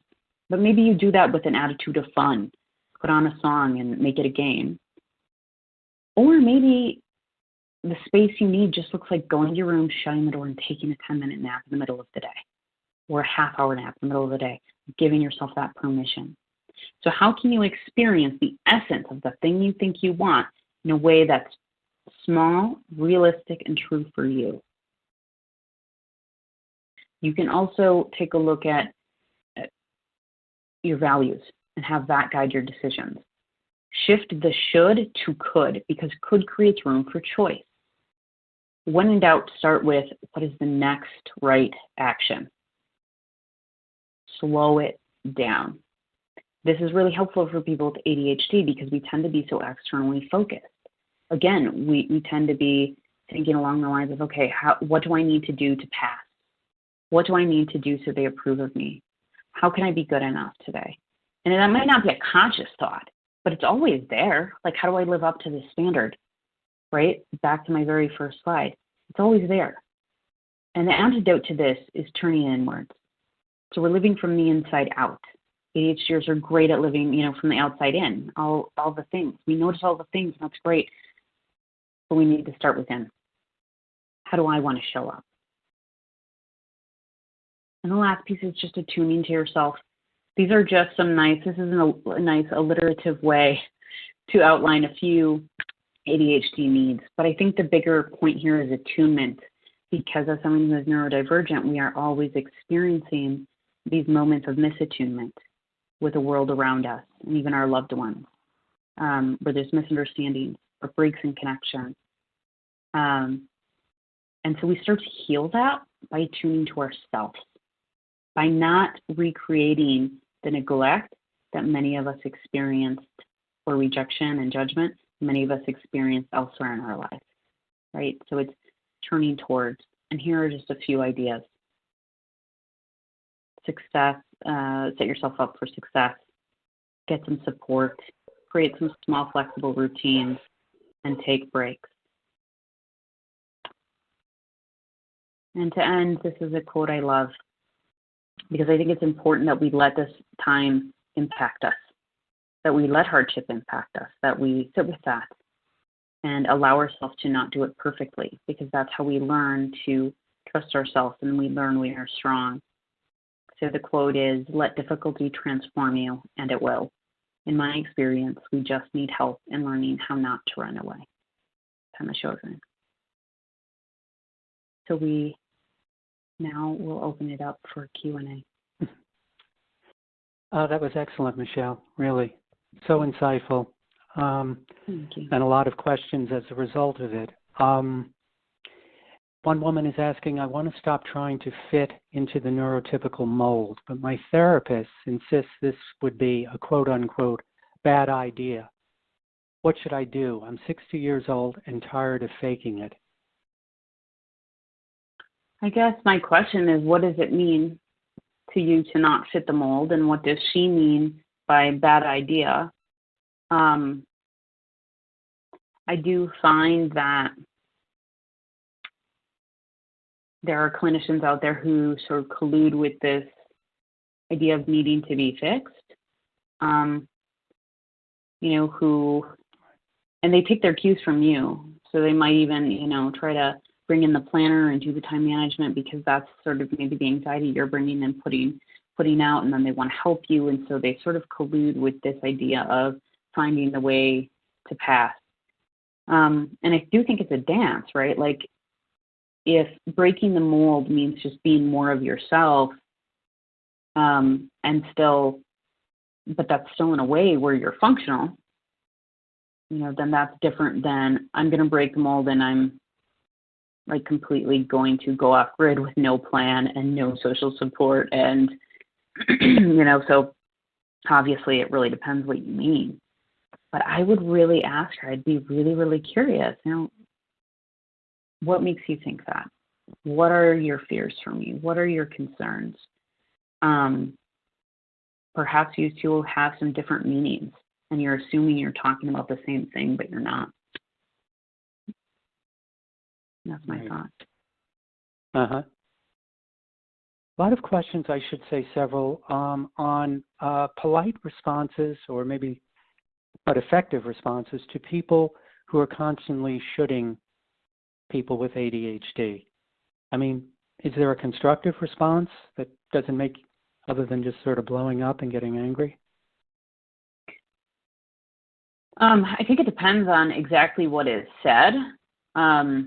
But maybe you do that with an attitude of fun. Put on a song and make it a game. Or maybe the space you need just looks like going to your room, shutting the door, and taking a 10-minute nap in the middle of the day, or a half-hour nap in the middle of the day, giving yourself that permission. So how can you experience the essence of the thing you think you want in a way that's small, realistic, and true for you? You can also take a look at your values and have that guide your decisions. Shift the should to could, because could creates room for choice. When in doubt, start with what is the next right action. Slow it down. This is really helpful for people with ADHD because we tend to be so externally focused. Again, we tend to be thinking along the lines of, okay, what do I need to do to pass? What do I need to do so they approve of me? How can I be good enough today? And that might not be a conscious thought, but it's always there. Like, how do I live up to this standard, right? Back to my very first slide. It's always there. And the antidote to this is turning inwards. So we're living from the inside out. ADHDers are great at living, from the outside in, all the things. We notice all the things, and that's great. But we need to start within. How do I want to show up? And the last piece is just attuning to yourself. These are just this is a nice alliterative way to outline a few ADHD needs. But I think the bigger point here is attunement, because as someone who is neurodivergent, we are always experiencing these moments of misattunement with the world around us and even our loved ones, where there's misunderstandings or breaks in connection. And so we start to heal that by tuning to ourselves, by not recreating the neglect that many of us experienced, or rejection and judgment many of us experienced elsewhere in our lives, right? So it's turning towards, and here are just a few ideas. Success, set yourself up for success, get some support, create some small flexible routines, and take breaks. And to end, this is a quote I love, because I think it's important that we let this time impact us, that we let hardship impact us, that we sit with that and allow ourselves to not do it perfectly, because that's how we learn to trust ourselves and we learn we are strong. So the quote is, let difficulty transform you, and it will. In my experience, we just need help in learning how not to run away. Pema Chodron. So we now will open it up for Q&A. That was excellent, Michelle, really. So insightful. Thank you. And a lot of questions as a result of it. One woman is asking, I want to stop trying to fit into the neurotypical mold, but my therapist insists this would be a quote-unquote bad idea. What should I do? I'm 60 years old and tired of faking it. I guess my question is, what does it mean to you to not fit the mold, and what does she mean by bad idea? I do find that there are clinicians out there who sort of collude with this idea of needing to be fixed, and they take their cues from you. So they might even, try to bring in the planner and do the time management, because that's sort of maybe the anxiety you're bringing and putting out, and then they want to help you. And so they sort of collude with this idea of finding the way to pass. And I do think it's a dance, right? Like, if breaking the mold means just being more of yourself, but that's still in a way where you're functional, then that's different than I'm going to break the mold and I'm like completely going to go off grid with no plan and no social support. And, so obviously it really depends what you mean. But I would really ask her, I'd be really, really curious, what makes you think that? What are your fears from you? What are your concerns? Perhaps you two will have some different meanings, and you're assuming you're talking about the same thing, but you're not. That's my thought. Uh-huh. A lot of questions, I should say several, on polite responses, or maybe but effective responses to people who are constantly shoulding people with ADHD. I mean, is there a constructive response that doesn't make, other than just sort of blowing up and getting angry? I think it depends on exactly what is said, how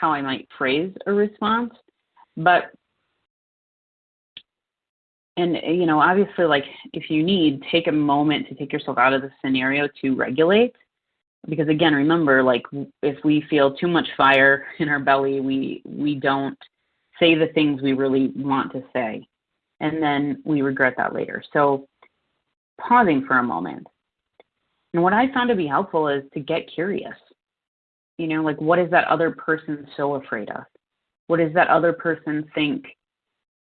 I might phrase a response. But, obviously, like, if you need, take a moment to take yourself out of the scenario to regulate. Because again, remember, like, if we feel too much fire in our belly, we don't say the things we really want to say, and then we regret that later. So pausing for a moment. And what I found to be helpful is to get curious. Like, what is that other person so afraid of? What does that other person think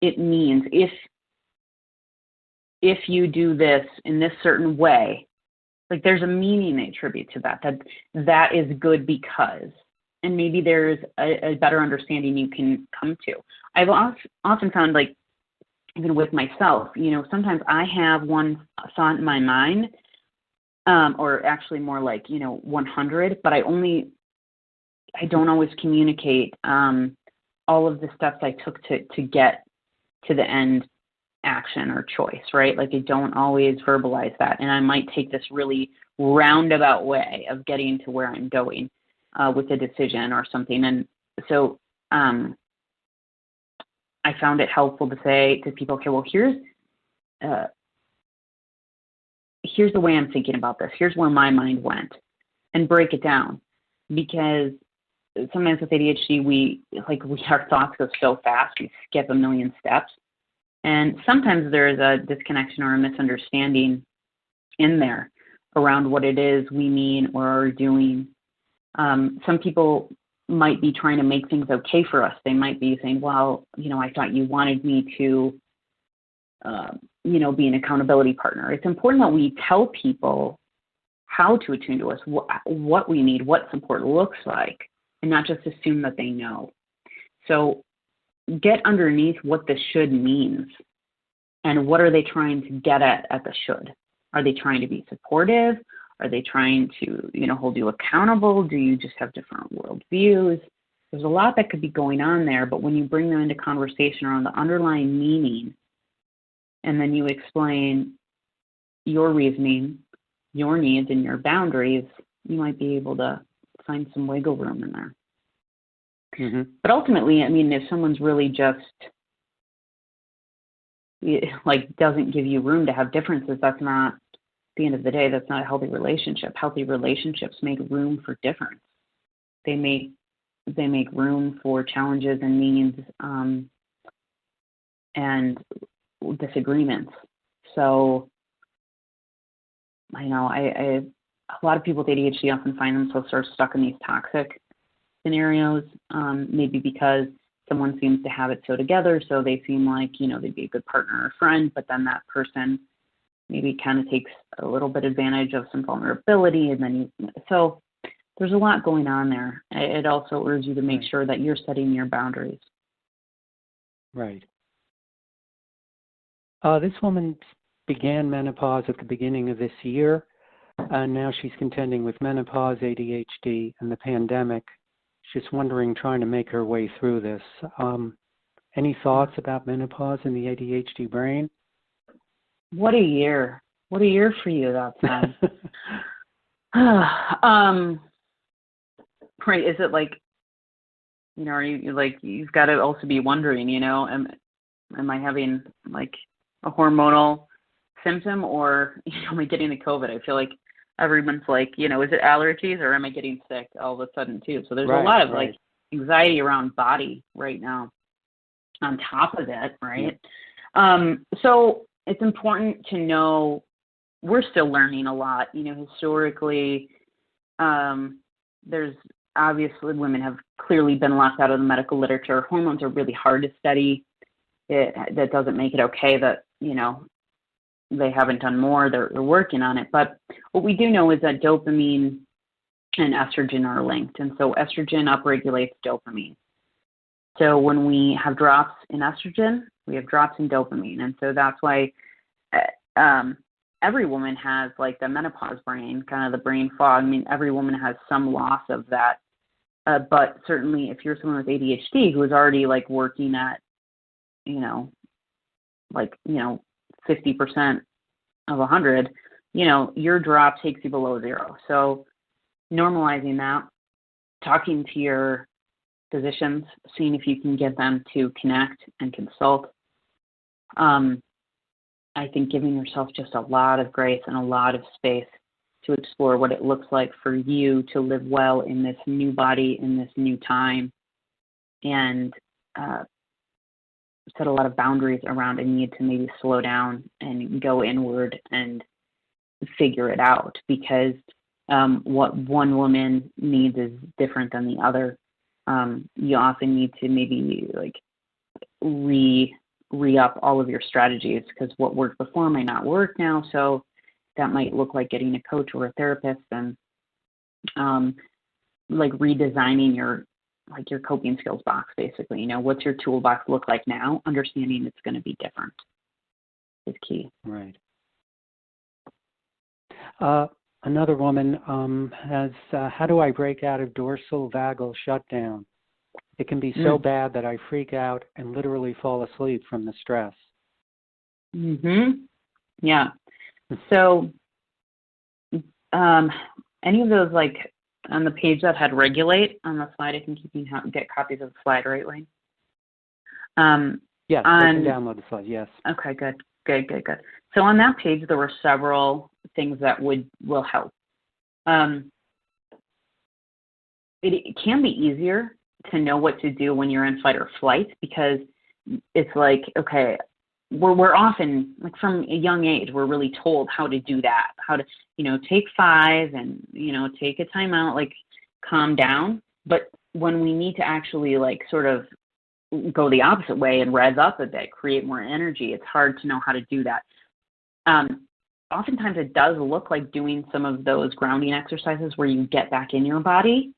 it means if you do this in this certain way? Like, there's a meaning they attribute to that is good because, and maybe there's a better understanding you can come to. I've often found, like, even with myself, sometimes I have one thought in my mind, or actually more like, 100, but I don't always communicate all of the steps I took to get to the end action or choice, right? Like, I don't always verbalize that. And I might take this really roundabout way of getting to where I'm going with a decision or something. And so I found it helpful to say to people, okay, well, here's the way I'm thinking about this. Here's where my mind went, and break it down. Because sometimes with ADHD, our thoughts go so fast, we skip a million steps. And sometimes there is a disconnection or a misunderstanding in there around what it is we mean or are doing. Some people might be trying to make things okay for us. They might be saying, well, I thought you wanted me to, be an accountability partner. It's important that we tell people how to attune to us, what we need, what support looks like, and not just assume that they know. So get underneath what the should means and what are they trying to get at the should. Are they trying to be supportive? Are they trying to, hold you accountable? Do you just have different worldviews? There's a lot that could be going on there, but when you bring them into conversation around the underlying meaning, and then you explain your reasoning, your needs, and your boundaries, you might be able to find some wiggle room in there. Mm-hmm. But ultimately, if someone's really just doesn't give you room to have differences, that's not, at the end of the day, that's not a healthy relationship. Healthy relationships make room for difference. They make room for challenges and needs and disagreements. So I know a lot of people with ADHD often find themselves sort of stuck in these toxic scenarios, maybe because someone seems to have it so together, so they seem like, they'd be a good partner or friend, but then that person maybe kind of takes a little bit advantage of some vulnerability, and then so there's a lot going on there. It also urges you to make sure that you're setting your boundaries. Right. This woman began menopause at the beginning of this year, and now she's contending with menopause, ADHD, and the pandemic. She's wondering, trying to make her way through this. Any thoughts about menopause and the ADHD brain? What a year. What a year for you, that's nice. Right, is it like, are you like, you've got to also be wondering, am I having like a hormonal symptom, or, am I getting the COVID? I feel like everyone's like, is it allergies, or am I getting sick all of a sudden too? So there's a lot of like anxiety around body right now on top of it, right? So it's important to know we're still learning a lot. Historically, there's obviously women have clearly been left out of the medical literature. Hormones are really hard to study. That doesn't make it okay that, they haven't done more. They're working on it. But what we do know is that dopamine and estrogen are linked. And so estrogen upregulates dopamine. So when we have drops in estrogen, we have drops in dopamine. And so that's why every woman has like the menopause brain, kind of the brain fog. Every woman has some loss of that. But certainly if you're someone with ADHD who is already like working at, 50% of 100, your drop takes you below zero. So normalizing that, talking to your physicians, seeing if you can get them to connect and consult. I think giving yourself just a lot of grace and a lot of space to explore what it looks like for you to live well in this new body, in this new time, and set a lot of boundaries around a need to maybe slow down and go inward and figure it out. Because what one woman needs is different than the other. You often need to maybe like re-up all of your strategies because what worked before might not work now. So that might look like getting a coach or a therapist and like redesigning your coping skills box, basically. What's your toolbox look like now? Understanding it's going to be different is key. Right. Another woman has, how do I break out of dorsal vagal shutdown? It can be so bad that I freak out and literally fall asleep from the stress. Yeah. So any of those, like on the page that had regulate on the slide, I think you can get copies of the slide, right, Wayne? Yes, I can download the slide, yes. Okay, good. So on that page, there were several things that will help. It can be easier to know what to do when you're in fight or flight because it's like, okay, we're often, like from a young age, we're really told how to do that, how to, take 5 and, take a time out, like calm down. But when we need to actually like sort of go the opposite way and rev up a bit, create more energy, it's hard to know how to do that. Oftentimes it does look like doing some of those grounding exercises where you get back in your body,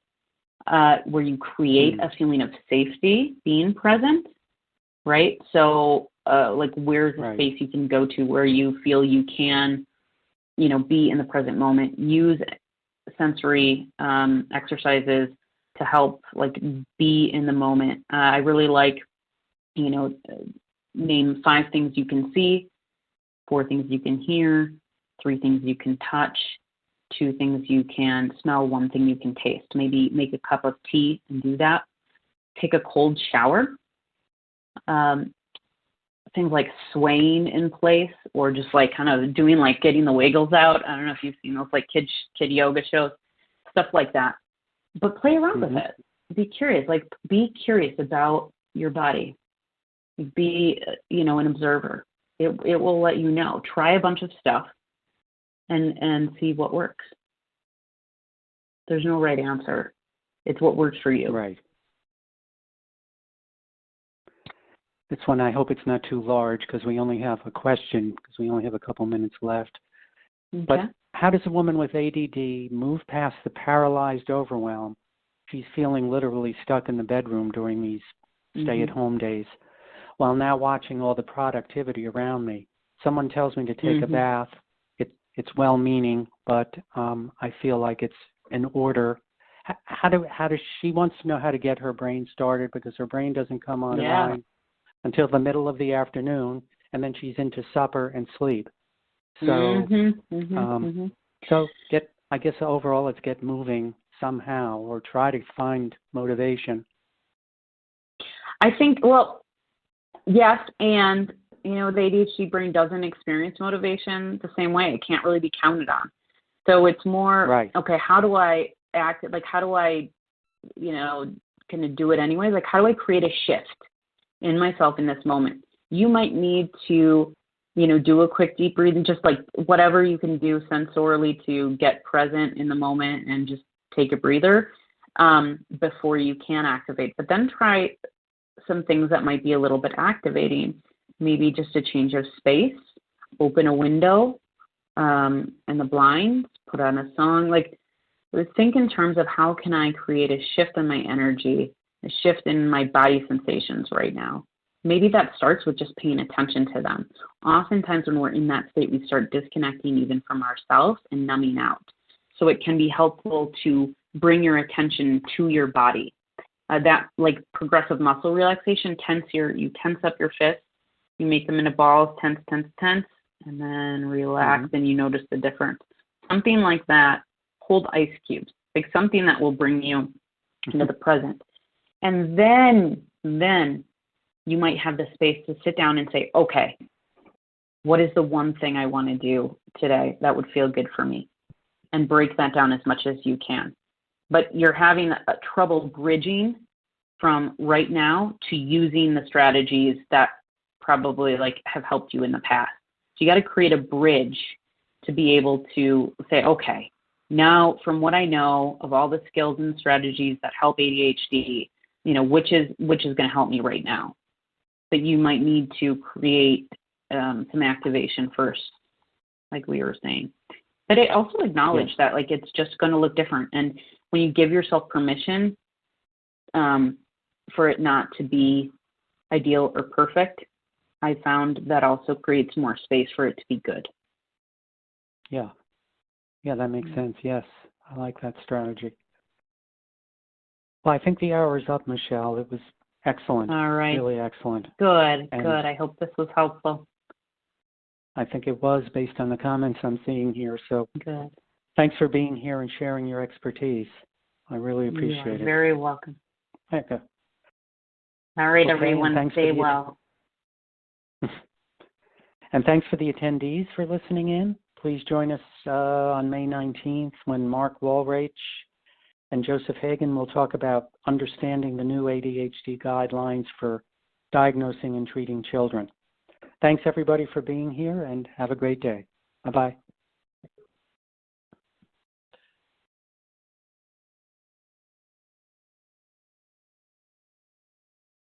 where you create a feeling of safety, being present, right? So like where's the space you can go to where you feel you can, be in the present moment, use sensory exercises to help like be in the moment. I really like, name 5 things you can see, 4 things you can hear, 3 things you can touch, 2 things you can smell, 1 thing you can taste. Maybe make a cup of tea and do that. Take a cold shower. Things like swaying in place or just like kind of doing like getting the wiggles out. I don't know if you've seen those like kid yoga shows, stuff like that. But play around with it. Be curious. Like be curious about your body. Be, an observer. It will let you know. Try a bunch of stuff and see what works. There's no right answer. It's what works for you. Right. This one, I hope it's not too large because we only have a question because we only have a couple minutes left. Okay. But how does a woman with ADD move past the paralyzed overwhelm? She's feeling literally stuck in the bedroom during these stay-at-home days, while now watching all the productivity around me. Someone tells me to take a bath. It's well-meaning, but I feel like it's in order. How does she wants to know how to get her brain started because her brain doesn't come online until the middle of the afternoon, and then she's into supper and sleep. So, so I guess overall it's get moving somehow or try to find motivation. I think, well, yes, and, the ADHD brain doesn't experience motivation the same way. It can't really be counted on. So it's more, okay, how do I act? Like, how do I, kind of do it anyway? Like, how do I create a shift in myself in this moment? You might need to, do a quick deep breathing, just like whatever you can do sensorily to get present in the moment and just take a breather before you can activate. But then try some things that might be a little bit activating. Maybe just a change of space, open a window and the blinds, put on a song. Like, think in terms of how can I create a shift in my energy, a shift in my body sensations right now. Maybe that starts with just paying attention to them. Oftentimes when we're in that state, we start disconnecting even from ourselves and numbing out. So it can be helpful to bring your attention to your body. That like progressive muscle relaxation, you tense up your fists, you make them into balls, tense, and then relax, and you notice the difference. Something like that, hold ice cubes, like something that will bring you into the present. And then you might have the space to sit down and say, okay, what is the one thing I want to do today that would feel good for me? And break that down as much as you can. But you're having a trouble bridging from right now to using the strategies that probably like have helped you in the past. So you got to create a bridge to be able to say, okay, now from what I know of all the skills and strategies that help ADHD, which is going to help me right now. But you might need to create some activation first, like we were saying. But I also acknowledge that it's just going to look different. And when you give yourself permission for it not to be ideal or perfect, I found that also creates more space for it to be good. Yeah. Yeah, that makes sense. Yes, I like that strategy. Well, I think the hour is up, Michelle. It was excellent. All right. Really excellent. Good. And I hope this was helpful. I think it was based on the comments I'm seeing here. So good. Thanks for being here and sharing your expertise. I really appreciate it. You're very welcome. Okay. All right, everyone. Stay well. And thanks for the attendees for listening in. Please join us on May 19th when Mark Walrach and Joseph Hagen will talk about understanding the new ADHD guidelines for diagnosing and treating children. Thanks, everybody, for being here, and have a great day. Bye-bye.